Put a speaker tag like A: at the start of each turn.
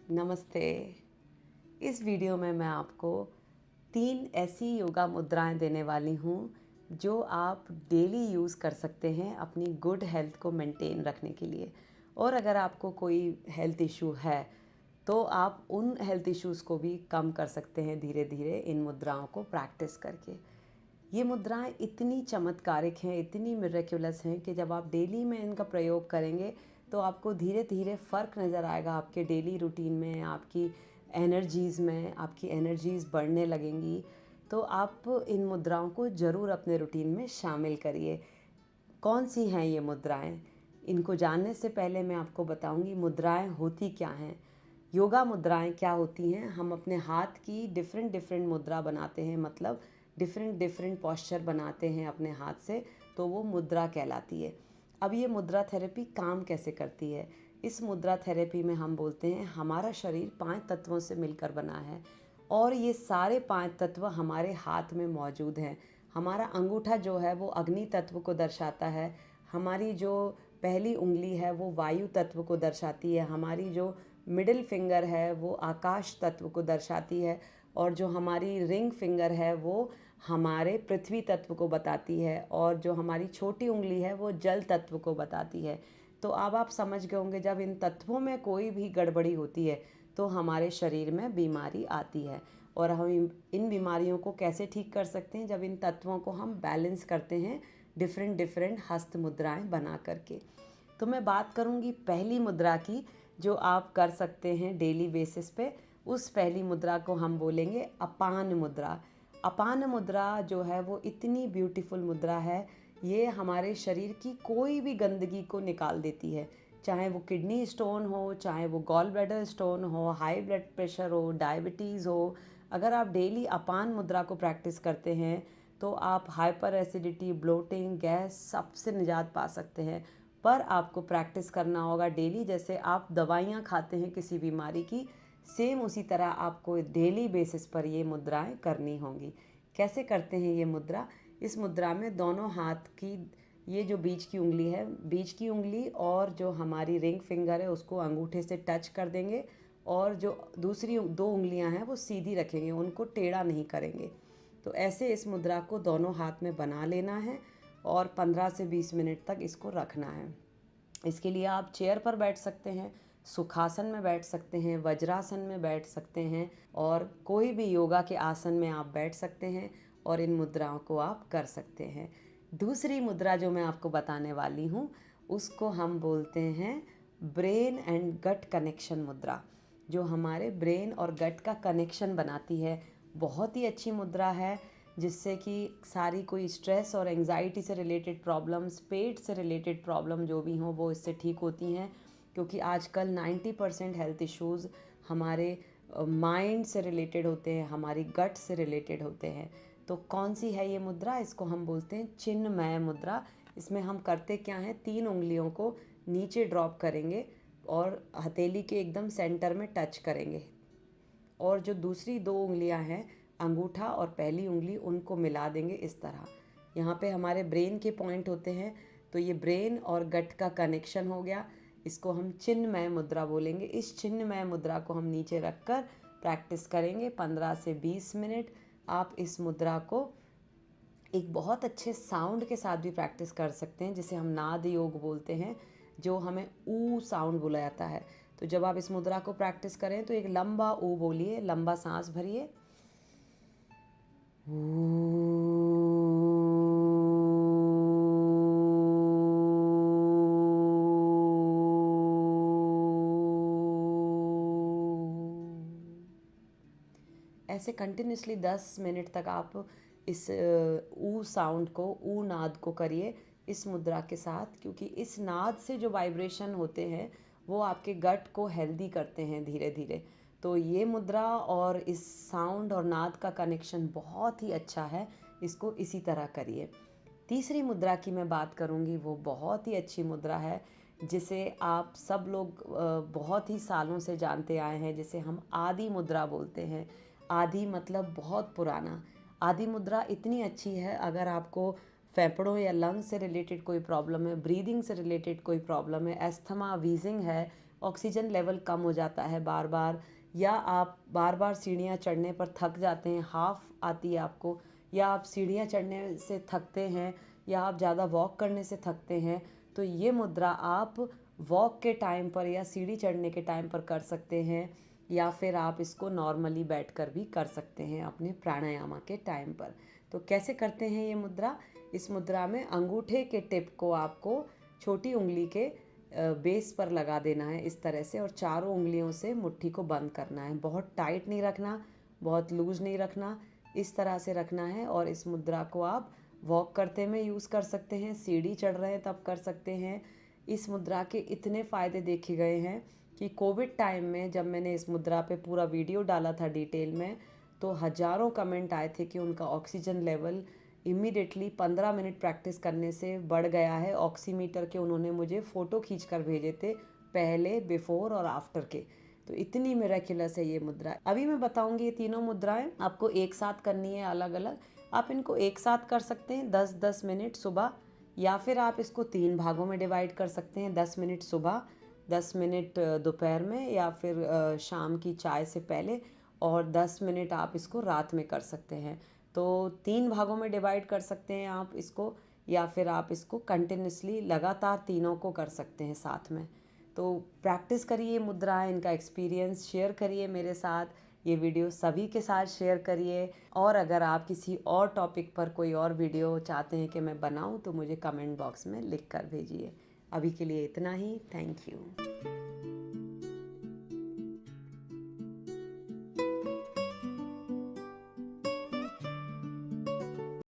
A: नमस्ते। इस वीडियो में मैं आपको 3 ऐसी योगा मुद्राएं देने वाली हूँ जो आप डेली यूज़ कर सकते हैं अपनी गुड हेल्थ को मेंटेन रखने के लिए। और अगर आपको कोई हेल्थ इशू है तो आप उन हेल्थ इश्यूज़ को भी कम कर सकते हैं धीरे धीरे इन मुद्राओं को प्रैक्टिस करके। ये मुद्राएं इतनी चमत्कारिक हैं, इतनी मिरेक्युलस हैं कि जब आप डेली में इनका प्रयोग करेंगे तो आपको धीरे धीरे फ़र्क नज़र आएगा आपके डेली रूटीन में, आपकी एनर्जीज़ में। आपकी एनर्जीज़ बढ़ने लगेंगी। तो आप इन मुद्राओं को ज़रूर अपने रूटीन में शामिल करिए। कौन सी हैं ये मुद्राएं? इनको जानने से पहले मैं आपको बताऊंगी मुद्राएं होती क्या हैं। योगा मुद्राएं क्या होती हैं? हम अपने हाथ की डिफरेंट डिफरेंट मुद्रा बनाते हैं, मतलब डिफरेंट डिफरेंट पॉस्चर बनाते हैं अपने हाथ से, तो वो मुद्रा कहलाती है। अब ये मुद्रा थेरेपी काम कैसे करती है? इस मुद्रा थेरेपी में हम बोलते हैं हमारा शरीर 5 तत्वों से मिलकर बना है और ये सारे 5 तत्व हमारे हाथ में मौजूद हैं। हमारा अंगूठा जो है वो अग्नि तत्व को दर्शाता है। हमारी जो पहली उंगली है वो वायु तत्व को दर्शाती है। हमारी जो मिडिल फिंगर है वो आकाश तत्व को दर्शाती है। और जो हमारी रिंग फिंगर है वो हमारे पृथ्वी तत्व को बताती है। और जो हमारी छोटी उंगली है वो जल तत्व को बताती है। तो अब आप समझ गए होंगे जब इन तत्वों में कोई भी गड़बड़ी होती है तो हमारे शरीर में बीमारी आती है। और हम इन बीमारियों को कैसे ठीक कर सकते हैं? जब इन तत्वों को हम बैलेंस करते हैं डिफरेंट डिफरेंट हस्त मुद्राएं बना करके। तो मैं बात करूंगी पहली मुद्रा की जो आप कर सकते हैं डेली बेसिस पे। उस पहली मुद्रा को हम बोलेंगे अपान मुद्रा। अपान मुद्रा जो है वो इतनी ब्यूटीफुल मुद्रा है, ये हमारे शरीर की कोई भी गंदगी को निकाल देती है। चाहे वो किडनी स्टोन हो, चाहे वो गॉल ब्लैडर स्टोन हो, हाई ब्लड प्रेशर हो, डायबिटीज़ हो। अगर आप डेली अपान मुद्रा को प्रैक्टिस करते हैं तो आप हाइपर एसिडिटी, ब्लोटिंग, गैस सबसे निजात पा सकते हैं। पर आपको प्रैक्टिस करना होगा डेली। जैसे आप दवाइयाँ खाते हैं किसी बीमारी की, सेम उसी तरह आपको डेली बेसिस पर ये मुद्राएं करनी होंगी। कैसे करते हैं ये मुद्रा? इस मुद्रा में दोनों हाथ की ये जो बीच की उंगली है, बीच की उंगली और जो हमारी रिंग फिंगर है उसको अंगूठे से टच कर देंगे। और जो दूसरी 2 उंगलियां हैं वो सीधी रखेंगे, उनको टेढ़ा नहीं करेंगे। तो ऐसे इस मुद्रा को दोनों हाथ में बना लेना है और 15 से 20 मिनट तक इसको रखना है। इसके लिए आप चेयर पर बैठ सकते हैं, सुखासन में बैठ सकते हैं, वज्रासन में बैठ सकते हैं और कोई भी योगा के आसन में आप बैठ सकते हैं और इन मुद्राओं को आप कर सकते हैं। दूसरी मुद्रा जो मैं आपको बताने वाली हूँ उसको हम बोलते हैं ब्रेन एंड गट कनेक्शन मुद्रा, जो हमारे ब्रेन और गट का कनेक्शन बनाती है। बहुत ही अच्छी मुद्रा है जिससे कि सारी कोई स्ट्रेस और एंजाइटी से रिलेटेड प्रॉब्लम्स, पेट से रिलेटेड प्रॉब्लम जो भी हों वो इससे ठीक होती हैं। क्योंकि आजकल 90% हेल्थ इश्यूज़ हमारे माइंड से रिलेटेड होते हैं, हमारी गट से रिलेटेड होते हैं। तो कौन सी है ये मुद्रा? इसको हम बोलते हैं चिन्मय मुद्रा। इसमें हम करते क्या हैं, 3 उंगलियों को नीचे ड्रॉप करेंगे और हथेली के एकदम सेंटर में टच करेंगे। और जो दूसरी 2 उंगलियां हैं, अंगूठा और पहली उंगली, उनको मिला देंगे इस तरह। यहाँ पे हमारे ब्रेन के पॉइंट होते हैं। तो ये ब्रेन और गट का कनेक्शन हो गया। इसको हम चिन्मय मुद्रा बोलेंगे। इस चिन्मय मुद्रा को हम नीचे रख कर प्रैक्टिस करेंगे 15 से 20 मिनट। आप इस मुद्रा को एक बहुत अच्छे साउंड के साथ भी प्रैक्टिस कर सकते हैं जिसे हम नाद योग बोलते हैं, जो हमें ऊ साउंड बोला जाता है। तो जब आप इस मुद्रा को प्रैक्टिस करें तो एक लंबा ऊ बोलिए, लंबा सांस भरिए। ऐसे कंटिन्यूसली 10 मिनट तक आप इस ऊ साउंड को, ऊ नाद को करिए इस मुद्रा के साथ। क्योंकि इस नाद से जो वाइब्रेशन होते हैं वो आपके गट को हेल्दी करते हैं धीरे धीरे। तो ये मुद्रा और इस साउंड और नाद का कनेक्शन बहुत ही अच्छा है, इसको इसी तरह करिए। तीसरी मुद्रा की मैं बात करूंगी, वो बहुत ही अच्छी मुद्रा है जिसे आप सब लोग बहुत ही सालों से जानते आए हैं, जिसे हम आदि मुद्रा बोलते हैं। आदि मतलब बहुत पुराना। आदि मुद्रा इतनी अच्छी है, अगर आपको फेफड़ों या लंग से रिलेटेड कोई प्रॉब्लम है, ब्रीदिंग से रिलेटेड कोई प्रॉब्लम है, एस्थमा, वीजिंग है, ऑक्सीजन लेवल कम हो जाता है बार बार, या आप बार बार सीढ़ियाँ चढ़ने पर थक जाते हैं, हाफ आती है आपको, या आप सीढ़ियाँ चढ़ने से थकते हैं, या आप ज़्यादा वॉक करने से थकते हैं, तो ये मुद्रा आप वॉक के टाइम पर या सीढ़ी चढ़ने के टाइम पर कर सकते हैं, या फिर आप इसको नॉर्मली बैठकर भी कर सकते हैं अपने प्राणायाम के टाइम पर। तो कैसे करते हैं ये मुद्रा? इस मुद्रा में अंगूठे के टिप को आपको छोटी उंगली के बेस पर लगा देना है इस तरह से, और चारों उंगलियों से मुट्ठी को बंद करना है। बहुत टाइट नहीं रखना, बहुत लूज नहीं रखना, इस तरह से रखना है। और इस मुद्रा को आप वॉक करते में यूज़ कर सकते हैं, सीढ़ी चढ़ रहे हैं तब कर सकते हैं। इस मुद्रा के इतने फ़ायदे देखे गए हैं कि कोविड टाइम में जब मैंने इस मुद्रा पे पूरा वीडियो डाला था डिटेल में, तो हज़ारों कमेंट आए थे कि उनका oxygen level immediately 15 minute practice करने से बढ़ गया है। ऑक्सीमीटर के उन्होंने मुझे फ़ोटो खींच कर भेजे थे, पहले, बिफोर और आफ्टर के। तो इतनी मिरेक्युलस है ये मुद्रा। अभी मैं बताऊंगी ये तीनों मुद्राएं आपको एक साथ करनी है अलग अलग। आप इनको एक साथ कर सकते हैं 10-10 मिनट सुबह, या फिर आप इसको 3 भागों में डिवाइड कर सकते हैं, 10 मिनट सुबह, 10 मिनट दोपहर में, या फिर शाम की चाय से पहले, और 10 मिनट आप इसको रात में कर सकते हैं। तो 3 भागों में डिवाइड कर सकते हैं आप इसको, या फिर आप इसको कंटिन्यूसली लगातार तीनों को कर सकते हैं साथ में। तो प्रैक्टिस करिए मुद्राएं, इनका एक्सपीरियंस शेयर करिए मेरे साथ, ये वीडियो सभी के साथ शेयर करिए। और अगर आप किसी और टॉपिक पर कोई और वीडियो चाहते हैं कि मैं बनाऊं, तो मुझे कमेंट बॉक्स में लिख कर भेजिए। अभी के लिए इतना ही। Thank you.